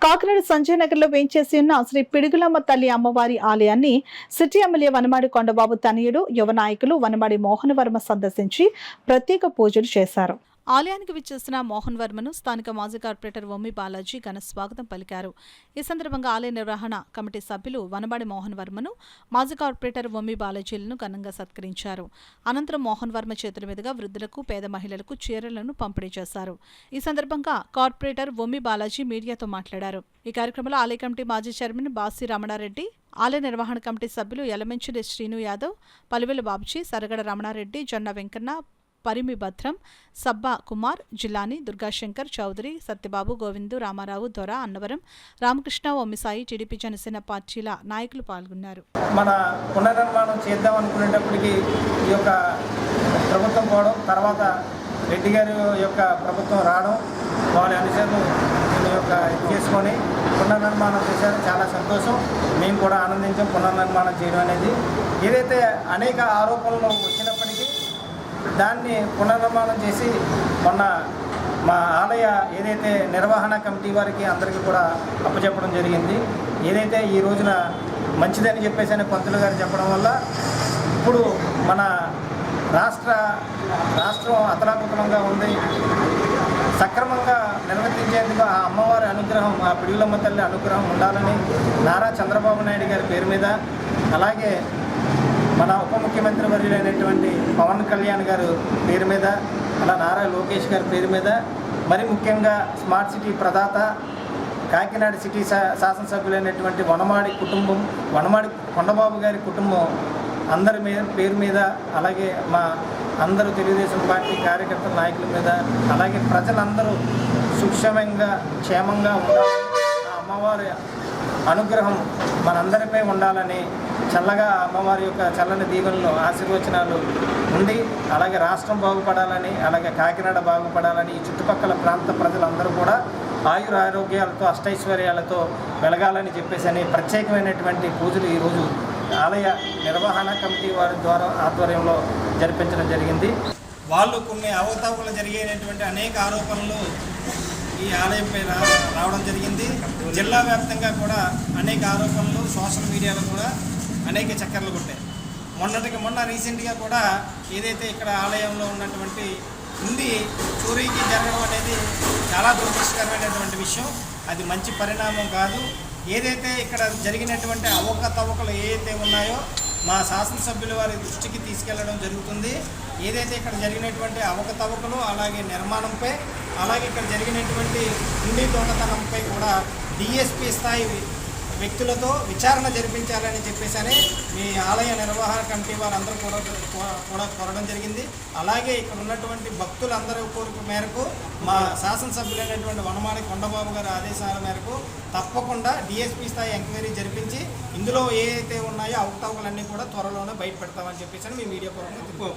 కాకినాడ సంజయ్ నగర్ లో వేంచేసి ఉన్న శ్రీ పిడుగులమ్మ తల్లి అమ్మవారి ఆలయాన్ని సిటీ ఎమ్మెల్యే వనమాడి కొండబాబు తనయుడు యువ నాయకులు వనమాడి మోహన్ వర్మ సందర్శించి ప్రత్యేక పూజలు చేశారు. ఆలయానికి విచ్చేసిన మోహన్ వర్మను స్థానిక మాజీ కార్పొరేటర్ వమ్మి బాలాజీ ఘన స్వాగతం పలికారు. ఈ సందర్భంగా ఆలయ నిర్వహణ కమిటీ సభ్యులు వనమాడి మోహన్ వర్మను, మాజీ కార్పొరేటర్ వమ్మి బాలాజీలను ఘనంగా సత్కరించారు. అనంతరం మోహన్ వర్మ చేతుల మీదుగా వృద్ధులకు, పేద మహిళలకు చీరలను పంపిణీ చేశారు. ఈ సందర్భంగా కార్పొరేటర్ వమ్మి బాలాజీ మీడియాతో మాట్లాడారు. ఈ కార్యక్రమంలో ఆలయ కమిటీ మాజీ చైర్మన్ బాసి రమణారెడ్డి, ఆలయ నిర్వహణ కమిటీ సభ్యులు యలమంచిలి శ్రీను యాదవ్, పలివెల బాబుజీ, సరగడ రమణారెడ్డి, జొన్న వెంకన్న, పరిమి భద్రం, సబ్బా కుమార్, జిల్లాని, దుర్గాశంకర్, చౌదరి, సత్యబాబు, గోవిందు, రామారావు, దొర, అన్నవరం, రామకృష్ణ, ఒమ్మిసాయి, టీడీపీ జనసేన పార్టీల నాయకులు పాల్గొన్నారు. మన పునర్నిర్మాణం చేద్దాం అనుకునేటప్పటికి ఈ యొక్క ప్రభుత్వం పోవడం, తర్వాత రెడ్డి గారి యొక్క ప్రభుత్వం రావడం, వారి అనుసరణ దీని యొక్క చేసుకొని పునర్నిర్మాణం చేశారు. చాలా సంతోషం. మేము కూడా ఆనందించాం పునర్నిర్మాణం చేయడం అనేది. ఏదైతే అనేక ఆరోపణలు వచ్చినప్పటికీ దాన్ని పునర్నిర్మాణం చేసి మొన్న మా ఆలయ ఏదైతే నిర్వహణ కమిటీ వారికి అందరికీ కూడా అప్పచెప్పడం జరిగింది. ఏదైతే ఈ రోజున మంచిదని చెప్పేసి పంతులు గారు చెప్పడం వల్ల ఇప్పుడు మన రాష్ట్రం అతలాకుతలంగా ఉంది. సక్రమంగా నిర్వర్తించేందుకు ఆ అమ్మవారి అనుగ్రహం, ఆ పిడుగులమ్మ తల్లి అనుగ్రహం ఉండాలని నారా చంద్రబాబు నాయుడు గారి పేరు మీద, అలాగే మన ఉప ముఖ్యమంత్రి వర్యులైనటువంటి పవన్ కళ్యాణ్ గారు పేరు మీద, అలా నారా లోకేష్ గారి పేరు మీద, మరి ముఖ్యంగా స్మార్ట్ సిటీ ప్రదాత కాకినాడ సిటీ శాసనసభ్యులైనటువంటి వనమాడి కుటుంబం, వనమాడి కొండబాబు గారి కుటుంబం అందరి పేరు మీద, అలాగే మా అందరూ తెలుగుదేశం పార్టీ కార్యకర్తల నాయకుల మీద, అలాగే ప్రజలందరూ సుక్షేమంగా క్షేమంగా ఉండాలని, ఆ అమ్మవారి అనుగ్రహం మనందరిపై ఉండాలని, చల్లగా అమ్మవారి యొక్క చల్లని దీవెనలు, ఆశీర్వచనాలు ఉండి, అలాగే రాష్ట్రం బాగుపడాలని, అలాగే కాకినాడ బాగుపడాలని, ఈ చుట్టుపక్కల ప్రాంత ప్రజలందరూ కూడా ఆయురారోగ్యాలతో అష్టైశ్వర్యాలతో వెలగాలని చెప్పేసి ప్రత్యేకమైనటువంటి పూజలు ఈరోజు ఆలయ నిర్వహణ కమిటీ వారి ద్వారా ఆధ్వర్యంలో జరిపించడం జరిగింది. వాళ్ళు కొన్ని అవకతవకలు జరిగేటువంటి అనేక ఆరోపణలు ఈ ఆలయంపై రావడం జరిగింది. జిల్లా వ్యాప్తంగా కూడా అనేక ఆరోపణలు సోషల్ మీడియాలో కూడా అనేక చక్కర్లు కొట్టాయి. మొన్న రీసెంట్గా కూడా ఏదైతే ఇక్కడ ఆలయంలో ఉన్నటువంటి ఉంది చోరీకి జరగడం అనేది చాలా దురదృష్టకరమైనటువంటి విషయం. అది మంచి పరిణామం కాదు. ఏదైతే ఇక్కడ జరిగినటువంటి అవకతవకలు ఏదైతే ఉన్నాయో మా శాసనసభ్యుల వారి దృష్టికి తీసుకెళ్లడం జరుగుతుంది. ఏదైతే ఇక్కడ జరిగినటువంటి అవకతవకలు, అలాగే నిర్మాణంపై, అలాగే ఇక్కడ జరిగినటువంటి ఉండి దొంగతనంపై కూడా డిఎస్పీ స్థాయి వ్యక్తులతో విచారణ జరిపించాలని చెప్పేసి మీ ఆలయ నిర్వహణ కమిటీ వారందరూ కూడా కోరడం జరిగింది. అలాగే ఇక్కడ ఉన్నటువంటి భక్తులందరూ కోరిక మేరకు మా శాసనసభ్యులైనటువంటి వనమాడి కొండబాబు గారి ఆదేశాల మేరకు తప్పకుండా డిఎస్పీ స్థాయి ఎంక్వైరీ జరిపించి ఇందులో ఏవైతే ఉన్నాయో అవకతవకలన్నీ కూడా త్వరలోనే బయట పెడతామని చెప్పేసి మీ మీడియా పూర్వకంగా